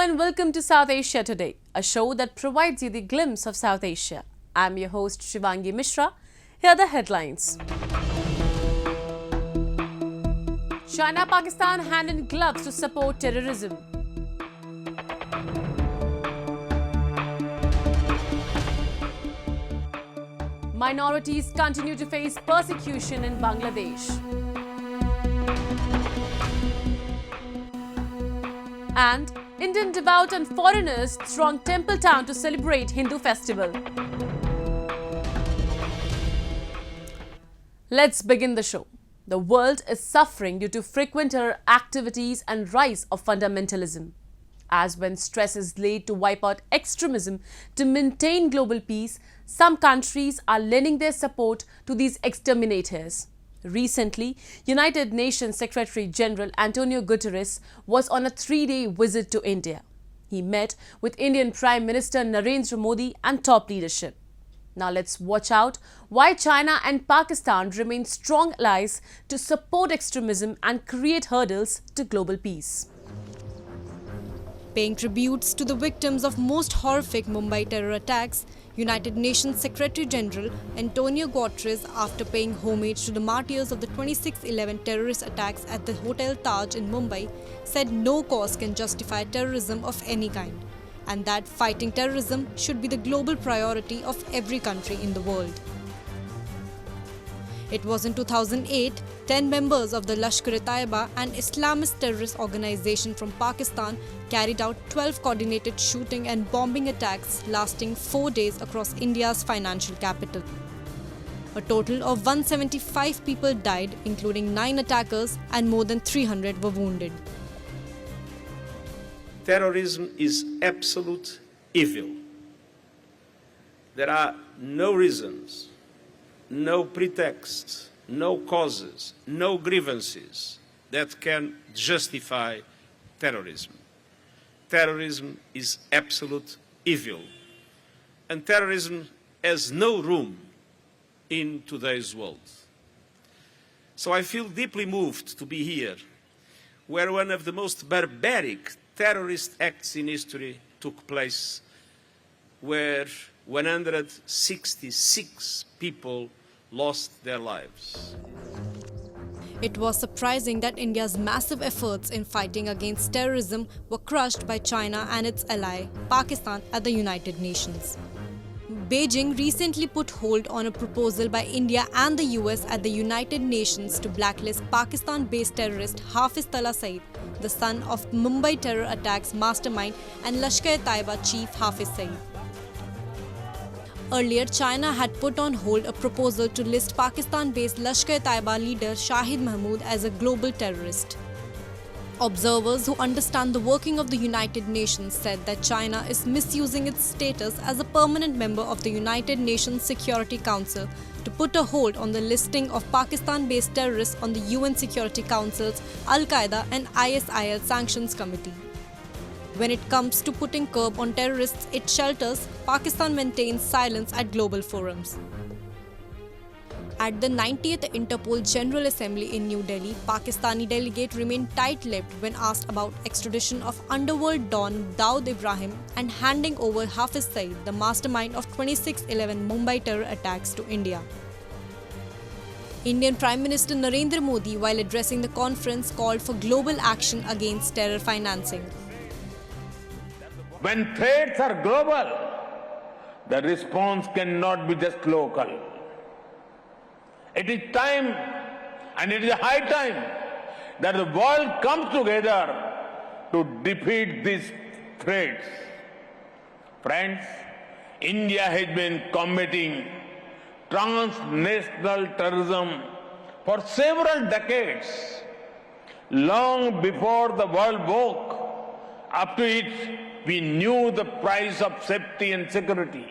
and welcome to South Asia Today, a show that provides you the glimpse of South Asia. I'm your host Shivangi Mishra. Here are the headlines. China-Pakistan hand in gloves to support terrorism. Minorities continue to face persecution in Bangladesh. And Indian devout and foreigners throng Temple Town to celebrate Hindu festival. Let's begin the show. The world is suffering due to frequent terror activities and rise of fundamentalism. As when stress is laid to wipe out extremism to maintain global peace, some countries are lending their support to these exterminators. Recently, United Nations Secretary General Antonio Guterres was on a 3-day visit to India. He met with Indian Prime Minister Narendra Modi and top leadership. Now let's watch out why China and Pakistan remain strong allies to support extremism and create hurdles to global peace. Paying tributes to the victims of most horrific Mumbai terror attacks, United Nations Secretary General Antonio Guterres, after paying homage to the martyrs of the 26/11 terrorist attacks at the Hotel Taj in Mumbai, said no cause can justify terrorism of any kind, and that fighting terrorism should be the global priority of every country in the world. It was in 2008, 10 members of the Lashkar-e-Taiba, an Islamist terrorist organization from Pakistan, carried out 12 coordinated shooting and bombing attacks lasting 4 days across India's financial capital. A total of 175 people died, including 9 attackers, and more than 300 were wounded. Terrorism is absolute evil. There are no reasons, no pretexts, no causes, no grievances that can justify terrorism. Terrorism is absolute evil, and terrorism has no room in today's world. So I feel deeply moved to be here, where one of the most barbaric terrorist acts in history took place, where 166 people lost their lives. It was surprising that India's massive efforts in fighting against terrorism were crushed by China and its ally, Pakistan, at the United Nations. Beijing recently put hold on a proposal by India and the US at the United Nations to blacklist Pakistan-based terrorist Hafiz Talha Saeed, the son of Mumbai terror attacks mastermind and Lashkar-e-Taiba chief Hafiz Saeed. Earlier, China had put on hold a proposal to list Pakistan-based Lashkar-e-Taiba leader Shahid Mahmood as a global terrorist. Observers who understand the working of the United Nations said that China is misusing its status as a permanent member of the United Nations Security Council to put a hold on the listing of Pakistan-based terrorists on the UN Security Council's Al-Qaeda and ISIL Sanctions Committee. When it comes to putting curb on terrorists it shelters, Pakistan maintains silence at global forums. At the 90th Interpol General Assembly in New Delhi, Pakistani delegate remained tight-lipped when asked about extradition of underworld don Dawood Ibrahim and handing over Hafiz Saeed, the mastermind of 26/11 Mumbai terror attacks, to India. Indian Prime Minister Narendra Modi, while addressing the conference, called for global action against terror financing. When threats are global, the response cannot be just local. It is time, and it is high time, that the world comes together to defeat these threats. Friends, India has been combating transnational terrorism for several decades, long before the world woke. Up to it, we knew the price of safety and security.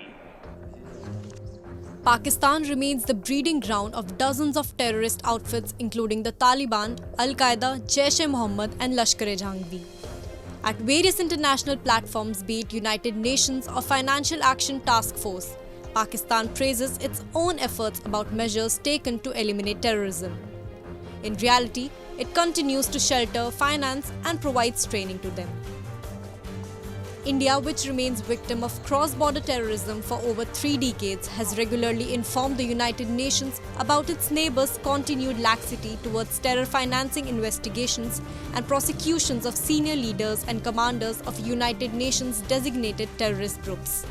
Pakistan remains the breeding ground of dozens of terrorist outfits including the Taliban, Al-Qaeda, Jaish-e-Mohammed and Lashkar-e-Jhangvi. At various international platforms, be it United Nations or Financial Action Task Force, Pakistan praises its own efforts about measures taken to eliminate terrorism. In reality, it continues to shelter, finance and provides training to them. India, which remains victim of cross-border terrorism for over 3 decades, has regularly informed the United Nations about its neighbors' continued laxity towards terror financing investigations and prosecutions of senior leaders and commanders of United Nations designated terrorist groups.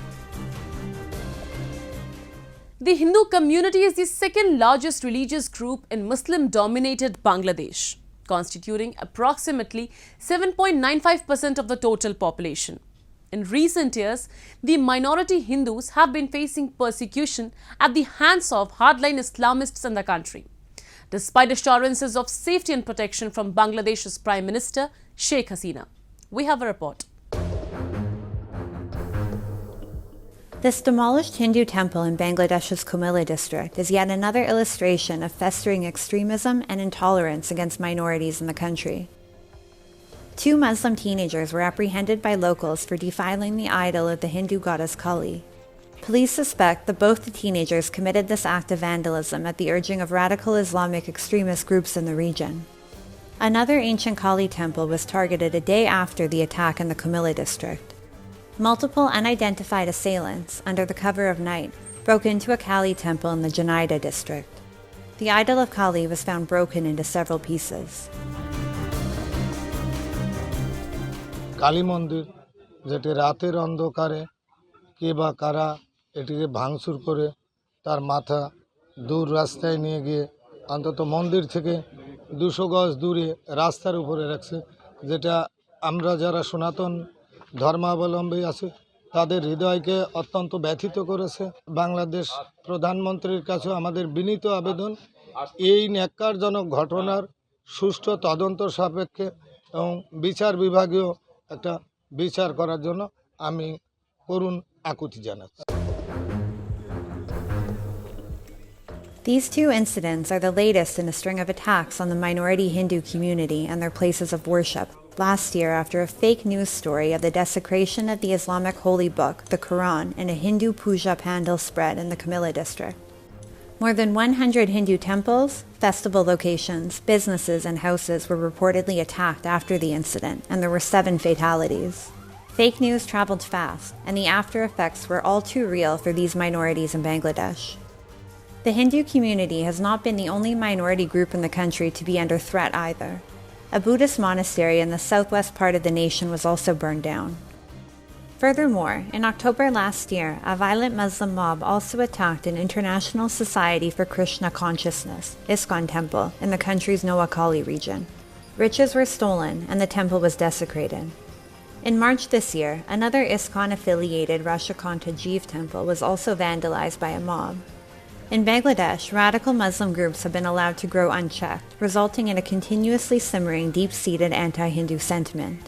The Hindu community is the second largest religious group in Muslim-dominated Bangladesh, constituting approximately 7.95% of the total population. In recent years, the minority Hindus have been facing persecution at the hands of hardline Islamists in the country, despite assurances of safety and protection from Bangladesh's Prime Minister Sheikh Hasina. We have a report. This demolished Hindu temple in Bangladesh's Kumilla district is yet another illustration of festering extremism and intolerance against minorities in the country. 2 Muslim teenagers were apprehended by locals for defiling the idol of the Hindu goddess Kali. Police suspect that both the teenagers committed this act of vandalism at the urging of radical Islamic extremist groups in the region. Another ancient Kali temple was targeted a day after the attack in the Kumilla district. Multiple unidentified assailants, under the cover of night, broke into a Kali temple in the Janaida district. The idol of Kali was found broken into several pieces. Kali মন্দির যেটি রাতের অন্ধকারে কে বা কারা এটিকে ভাঙচুর করে তার মাথা দূর রাস্তায় নিয়ে গিয়ে অন্তত মন্দির থেকে 200 গজ দূরে রাস্তার উপরে রাখছে, যেটা আমরা যারা সনাতন ধর্মাবলম্বী আছি তাদের হৃদয়কে অত্যন্ত ব্যথিত করেছে। বাংলাদেশ প্রধানমন্ত্রীর কাছে আমাদের বিনীত আবেদন, এই ন্যাক্কারজনক ঘটনার সুষ্ঠু তদন্ত সাপেক্ষে এবং বিচার বিভাগীয় একটা বিচার করার জন্য আমি করুণ আকুতি জানাচ্ছি। These 2 incidents are the latest in a string of attacks on the minority Hindu community and their places of worship last year after a fake news story of the desecration of the Islamic holy book, the Quran, in a Hindu puja pandal spread in the Kumilla district. More than 100 Hindu temples, festival locations, businesses, and houses were reportedly attacked after the incident, and there were 7 fatalities. Fake news traveled fast, and the after effects were all too real for these minorities in Bangladesh. The Hindu community has not been the only minority group in the country to be under threat either. A Buddhist monastery in the southwest part of the nation was also burned down. Furthermore, in October last year, a violent Muslim mob also attacked an International Society for Krishna Consciousness, ISKCON temple, in the country's Noakhali region. Riches were stolen and the temple was desecrated. In March this year, another ISKCON-affiliated Rashikanta Jeev temple was also vandalized by a mob. In Bangladesh, radical Muslim groups have been allowed to grow unchecked, resulting in a continuously simmering deep-seated anti-Hindu sentiment.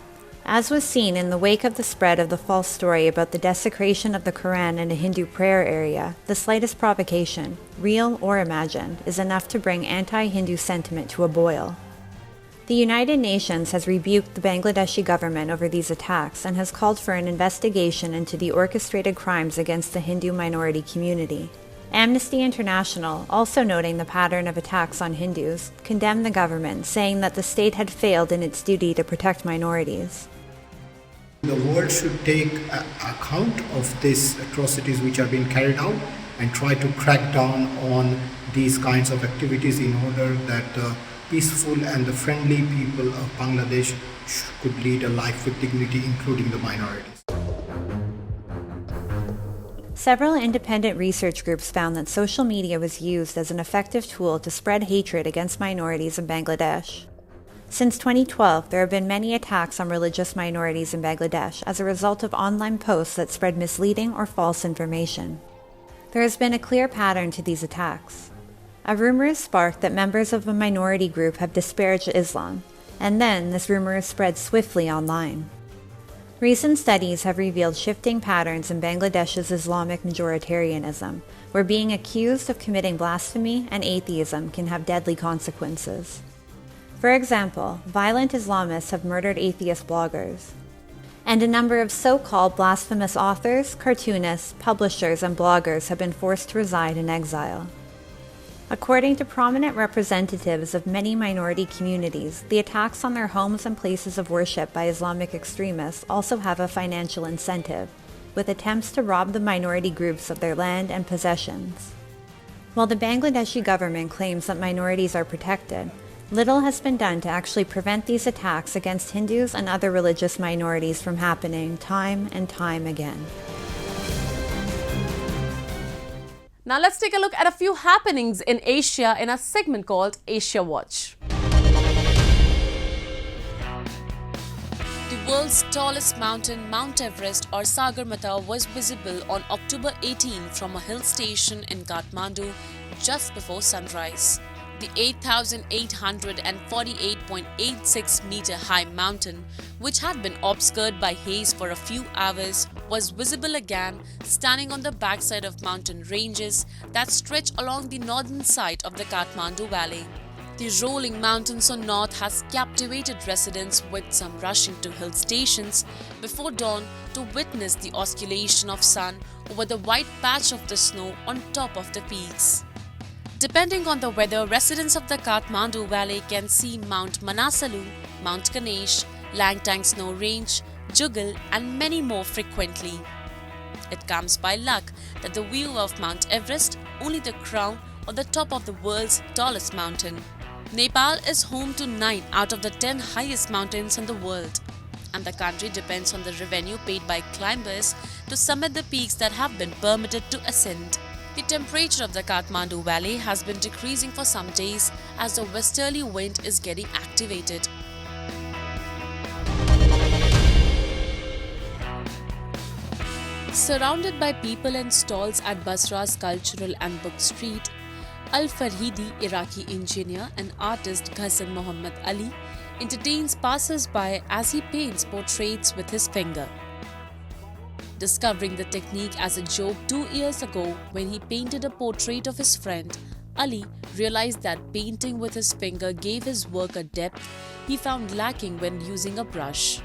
As was seen in the wake of the spread of the false story about the desecration of the Quran in a Hindu prayer area, the slightest provocation, real or imagined, is enough to bring anti-Hindu sentiment to a boil. The United Nations has rebuked the Bangladeshi government over these attacks and has called for an investigation into the orchestrated crimes against the Hindu minority community. Amnesty International, also noting the pattern of attacks on Hindus, condemned the government, saying that the state had failed in its duty to protect minorities. The world should take account of these atrocities which are being carried out and try to crack down on these kinds of activities in order that the peaceful and the friendly people of Bangladesh could lead a life with dignity, including the minorities. Several independent research groups found that social media was used as an effective tool to spread hatred against minorities in Bangladesh. Since 2012, there have been many attacks on religious minorities in Bangladesh as a result of online posts that spread misleading or false information. There has been a clear pattern to these attacks. A rumor is sparked that members of a minority group have disparaged Islam, and then this rumor is spread swiftly online. Recent studies have revealed shifting patterns in Bangladesh's Islamic majoritarianism, where being accused of committing blasphemy and atheism can have deadly consequences. For example, violent Islamists have murdered atheist bloggers. And a number of so-called blasphemous authors, cartoonists, publishers, and bloggers have been forced to reside in exile. According to prominent representatives of many minority communities, the attacks on their homes and places of worship by Islamic extremists also have a financial incentive, with attempts to rob the minority groups of their land and possessions. While the Bangladeshi government claims that minorities are protected, little has been done to actually prevent these attacks against Hindus and other religious minorities from happening time and time again. Now let's take a look at a few happenings in Asia in a segment called Asia Watch. The world's tallest mountain, Mount Everest or Sagarmatha, was visible on October 18 from a hill station in Kathmandu just before sunrise. The 8,848.86 meter high mountain, which had been obscured by haze for a few hours, was visible again standing on the backside of mountain ranges that stretch along the northern side of the Kathmandu Valley. The rolling mountain so north has captivated residents, with some rushing to hill stations before dawn to witness the oscillation of sun over the white patch of the snow on top of the peaks. Depending on the weather, residents of the Kathmandu Valley can see Mount Manasalu, Mount Ganesh, Langtang Snow Range, Jugal and many more frequently. It comes by luck that the view of Mount Everest, only the crown or the top of the world's tallest mountain. Nepal is home to 9 out of the 10 highest mountains in the world, and the country depends on the revenue paid by climbers to summit the peaks that have been permitted to ascend. The temperature of the Kathmandu Valley has been decreasing for some days as the westerly wind is getting activated. Surrounded by people and stalls at Basra's Cultural and Book Street, Al-Farhidi, Iraqi engineer and artist Ghassan Muhammad Ali, entertains passers-by as he paints portraits with his finger. Discovering the technique as a joke 2 years ago when he painted a portrait of his friend, Ali realized that painting with his finger gave his work a depth he found lacking when using a brush.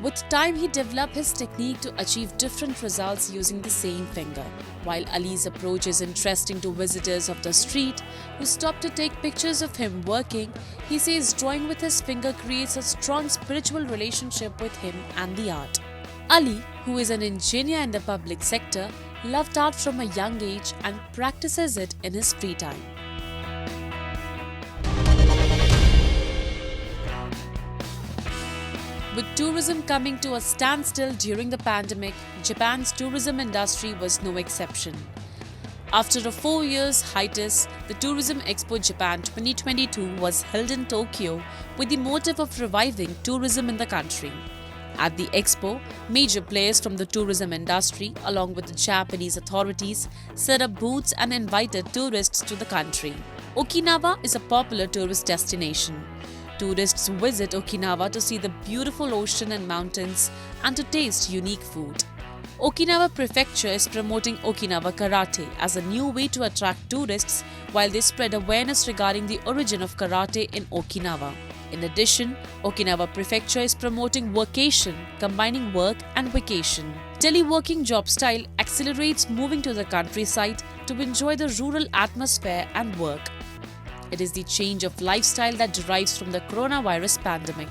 With time, he developed his technique to achieve different results using the same finger. While Ali's approach is interesting to visitors of the street who stop to take pictures of him working, he says drawing with his finger creates a strong spiritual relationship with him and the art. Ali, who is an engineer in the public sector, loved art from a young age and practices it in his free time. With tourism coming to a standstill during the pandemic, Japan's tourism industry was no exception. After a 4 years hiatus, the Tourism Expo Japan 2022 was held in Tokyo with the motive of reviving tourism in the country. At the expo, major players from the tourism industry, along with the Japanese authorities, set up booths and invited tourists to the country. Okinawa is a popular tourist destination. Tourists visit Okinawa to see the beautiful ocean and mountains and to taste unique food. Okinawa Prefecture is promoting Okinawa Karate as a new way to attract tourists while they spread awareness regarding the origin of karate in Okinawa. In addition, Okinawa Prefecture is promoting workation, combining work and vacation. Teleworking job style accelerates moving to the countryside to enjoy the rural atmosphere and work. It is the change of lifestyle that derives from the coronavirus pandemic.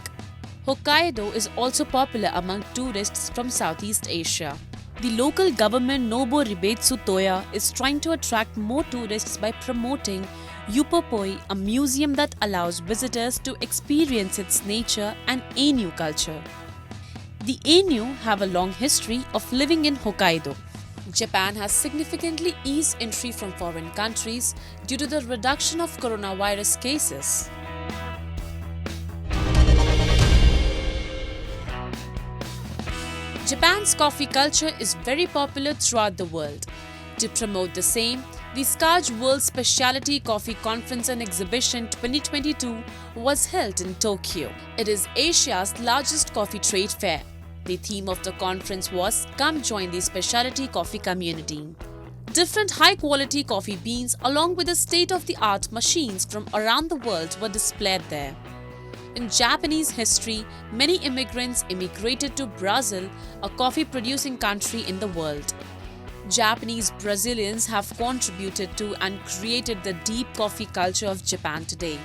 Hokkaido is also popular among tourists from Southeast Asia. The local government Nobo Ribetsu Toya is trying to attract more tourists by promoting Yupopoi, a museum that allows visitors to experience its nature and Ainu culture. The Ainu have a long history of living in Hokkaido. Japan has significantly eased entry from foreign countries due to the reduction of coronavirus cases. Japan's coffee culture is very popular throughout the world. To promote the same, the Skaj World Specialty Coffee Conference and Exhibition 2022 was held in Tokyo. It is Asia's largest coffee trade fair. The theme of the conference was "Come join the specialty coffee community." Different high-quality coffee beans along with the state-of-the-art machines from around the world were displayed there. In Japanese history, many immigrants immigrated to Brazil, a coffee-producing country in the world. Japanese Brazilians have contributed to and created the deep coffee culture of Japan today.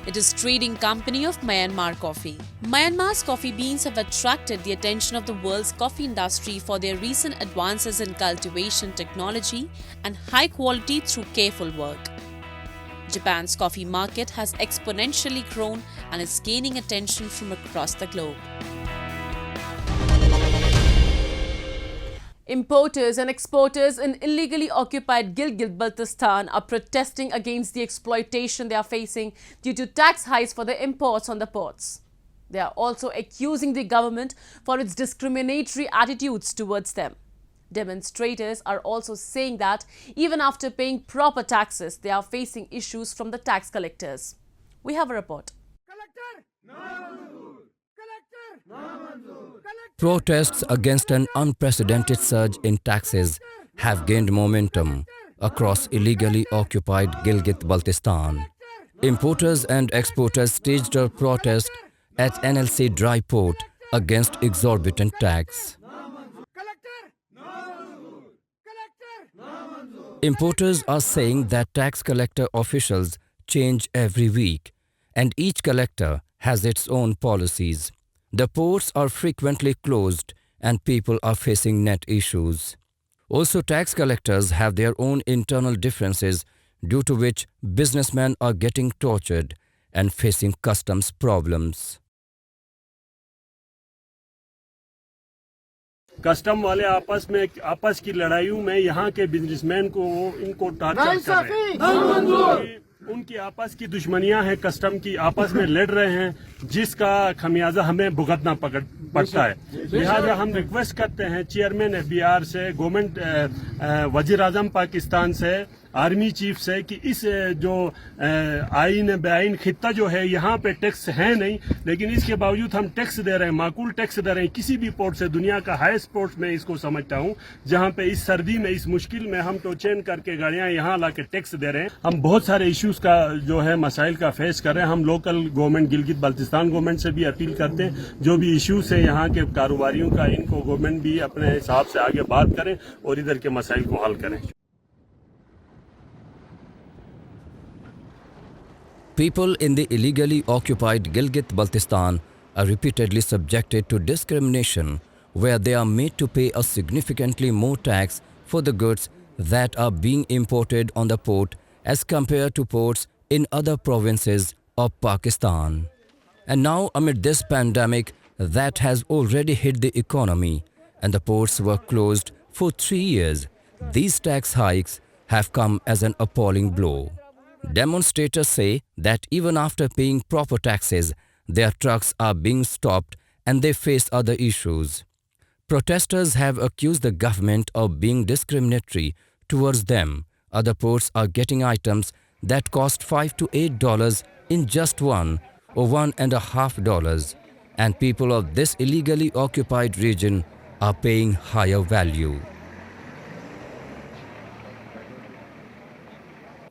It is trading company of Myanmar Coffee. Myanmar's coffee beans have attracted the attention of the world's coffee industry for their recent advances in cultivation technology and high quality through careful work. Japan's coffee market has exponentially grown and is gaining attention from across the globe. Importers and exporters in illegally occupied Gilgit-Baltistan are protesting against the exploitation they are facing due to tax hikes for the imports on the ports. They are also accusing the government for its discriminatory attitudes towards them. Demonstrators are also saying that even after paying proper taxes, they are facing issues from the tax collectors. We have a report. Protests against an unprecedented surge in taxes have gained momentum across illegally occupied Gilgit-Baltistan. Importers and exporters staged a protest at NLC Dry Port against exorbitant tax. Importers are saying that tax collector officials change every week and each collector has its own policies. The ports are frequently closed and people are facing net issues. Also, tax collectors have their own internal differences due to which businessmen are getting tortured and facing customs problems. Custom वाले आपस की लड़ाइयों में यहाँ के businessman को इनको torture कर रहे हैं। उनकी आपस की दुश्मनियां हैं, कस्टम की आपस में लड़ रहे हैं, जिसका खमियाजा हमें भुगतना पड़ता है। लिहाजा हम रिक्वेस्ट करते हैं चेयरमैन FBR से, गवर्नमेंट वजीर आजम पाकिस्तान से, आर्मी चीफ से कि इस जो आइन बेआइन खित्ता जो है यहाँ पे टैक्स है नहीं, लेकिन इसके बावजूद हम टैक्स दे रहे हैं, माकूल टैक्स दे रहे हैं। किसी भी पोर्ट से दुनिया का हाईएस्ट पोर्ट में इसको समझता हूँ, जहाँ पे इस सर्दी में इस मुश्किल में हम टोचेन करके गाड़ियाँ यहाँ ला के टैक्स दे रहे हैं। हम बहुत सारे इश्यूज का जो है मसाइल का फेस कर रहे हैं। हम local government Gilgit Baltistan government से भी अपील करते हैं, जो भी इश्यूज है यहाँ के कारोबारियों का, इनको गवर्नमेंट भी अपने हिसाब से आगे बात करें और इधर के मसाइल को हल करें। People in the illegally occupied Gilgit-Baltistan are repeatedly subjected to discrimination where they are made to pay a significantly more tax for the goods that are being imported on the port as compared to ports in other provinces of Pakistan. And now, amid this pandemic that has already hit the economy and the ports were closed for 3 years, these tax hikes have come as an appalling blow. Demonstrators say that even after paying proper taxes, their trucks are being stopped and they face other issues. Protesters have accused the government of being discriminatory towards them. Other ports are getting items that cost $5 to $8 in just $1 or $1.50, and people of this illegally occupied region are paying higher value.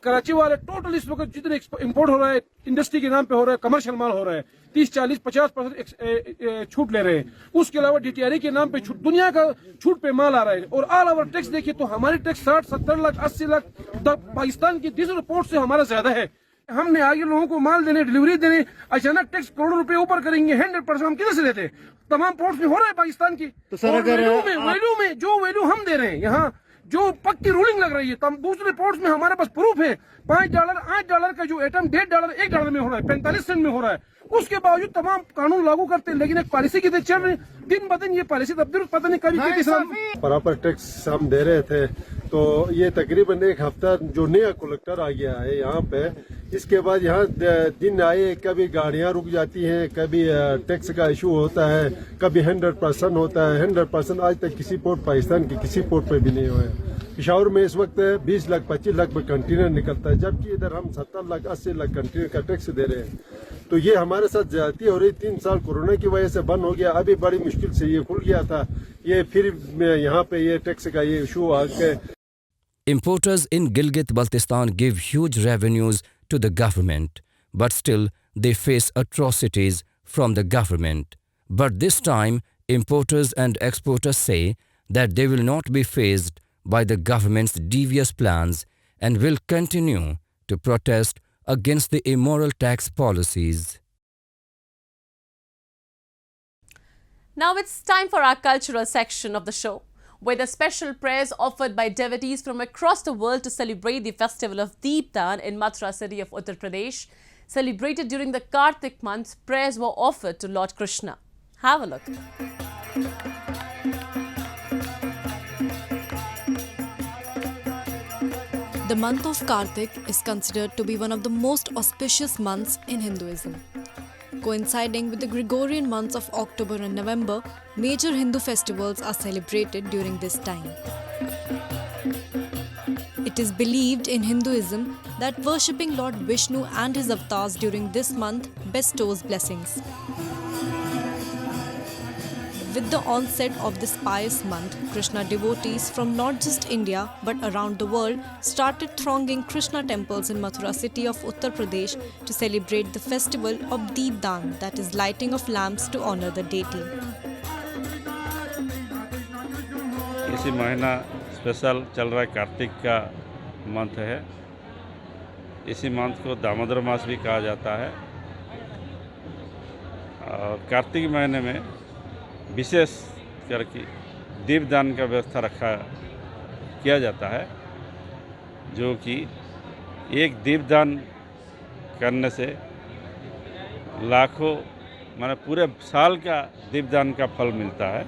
Karachi वाले total इस वक्त जितने import हो रहा है industry के नाम पे हो रहा है, कमर्शियल माल हो रहा है, 30-40-50% छूट ले रहे हैं। उसके अलावा DTRA के नाम पे छूट, दुनिया का छूट पे माल आ रहा है। और ऑल ओवर टैक्स देखिए तो हमारी टैक्स 60-70 लाख 80 लाख पाकिस्तान की डीजल पोर्ट से हमारा ज्यादा है। हमने आगे लोगों को माल देने, डिलीवरी देने, अचानक टैक्स करोड़ों रुपए ऊपर करेंगे। 100% हम किधर से देते? तमाम पोर्ट्स में हो रहा है पाकिस्तान की। तो सर अगर वैल्यू में जो वैल्यू हम दे रहे हैं यहाँ, जो पक्की रूलिंग लग रही है, तब दूसरे पोर्ट्स में हमारे पास प्रूफ है। $5 $8 का जो आइटम $1.5 $1 में हो रहा है, 45 सेंट में हो रहा है। उसके बावजूद तमाम कानून लागू करते हैं, लेकिन एक पॉलिसी की चल रही, दिन ब दिन ये पॉलिसी तब्दील पता नहीं कभी प्रॉपर टैक्स हम दे रहे थे। तो ये तकरीबन एक हफ्ता जो नया कलेक्टर आ गया है यहाँ पे, इसके बाद यहाँ दिन आए, कभी गाड़ियाँ रुक जाती हैं, कभी टैक्स का इशू होता है, कभी 100% होता है। 100% आज तक किसी पोर्ट, पाकिस्तान के किसी पोर्ट पे भी नहीं हुआ है। पिशावर में इस वक्त 20 लाख 25 लाख में कंटेनर निकलता है, जबकि इधर हम 70 लाख 80 लाख कंटेनर का टैक्स दे रहे हैं। तो ये हमारे साथ ज्यादती हो रही। 3 साल कोरोना की वजह से बंद हो गया, अभी बड़ी मुश्किल से ये खुल गया था। ये फिर यहाँ पे ये टैक्स का ये इशू आ गए। Importers in Gilgit-Baltistan give huge revenues to the government, but still they face atrocities from the government. But this time, importers and exporters say that they will not be fazed by the government's devious plans and will continue to protest against the immoral tax policies. Now it's time for our cultural section of the show, where the special prayers offered by devotees from across the world to celebrate the festival of Deepdan in Mathura city of Uttar Pradesh. Celebrated during the Kartik month, prayers were offered to Lord Krishna. Have a look. The month of Kartik is considered to be one of the most auspicious months in Hinduism. Coinciding with the Gregorian months of October and November, major Hindu festivals are celebrated during this time. It is believed in Hinduism that worshipping Lord Vishnu and his avatars during this month bestows blessings. With the onset of this pious month, Krishna devotees from not just India but around the world started thronging Krishna temples in Mathura city of Uttar Pradesh to celebrate the festival of Deepdan, that is lighting of lamps to honor the deity. इसी महीना special चल रहा है, कार्तिक का month है। इसी month को दामोदर मास भी कहा जाता है और कार्तिक महीने में विशेष करके दीपदान का व्यवस्था किया जाता है, जो कि एक दीपदान करने से लाखों माने पूरे साल का दीपदान का फल मिलता है।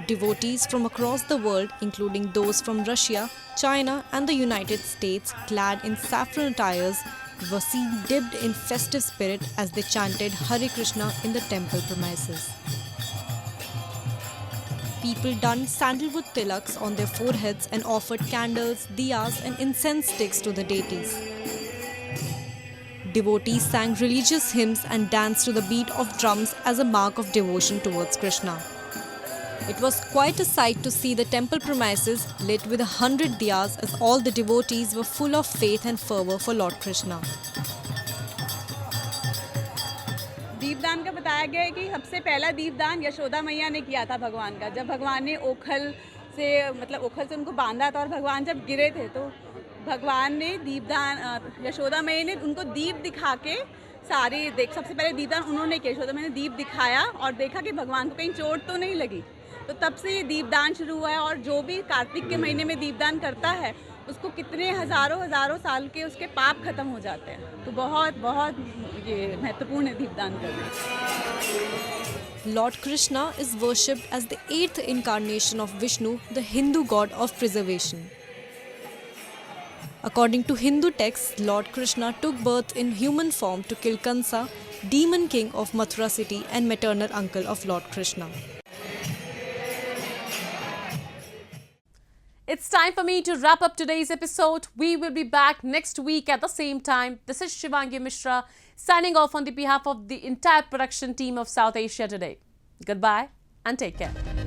Devotees from across the world, including those from Russia, China and the United States, clad in saffron attires, were seen dipped in festive spirit as they chanted Hare Krishna in the temple premises. People donned sandalwood tilaks on their foreheads and offered candles, diyas and incense sticks to the deities. Devotees sang religious hymns and danced to the beat of drums as a mark of devotion towards Krishna. It was quite a sight to see the temple premises lit with 100 diyas as all the devotees were full of faith and fervour for Lord Krishna. दीपदान का बताया गया है कि सबसे पहला दीपदान यशोदा मैया ने किया था भगवान का, जब भगवान ने ओखल से उनको बांधा था और भगवान जब गिरे थे तो भगवान ने यशोदा मैया ने उनको दीप दिखा के सबसे पहले दीपदान उन्होंने किया। यशोदा मैया ने दीप दिखाया और देखा कि भगवान को कहीं चोट तो नहीं लगी, तो तब से ये दीपदान शुरू हुआ है। और जो भी कार्तिक के महीने में दीपदान करता है उसको कितने हजारों साल के उसके पाप खत्म हो जाते हैं। तो बहुत ये महत्वपूर्ण है दीपदान करना। Lord Krishna is worshipped as the 8th incarnation of Vishnu, the Hindu god of preservation. According to Hindu texts, Lord Krishna took birth in human form to kill Kansa, demon king of Mathura city and maternal uncle of Lord Krishna. It's time for me to wrap up today's episode. We will be back next week at the same time. This is Shivangi Mishra signing off on the behalf of the entire production team of South Asia Today. Goodbye and take care.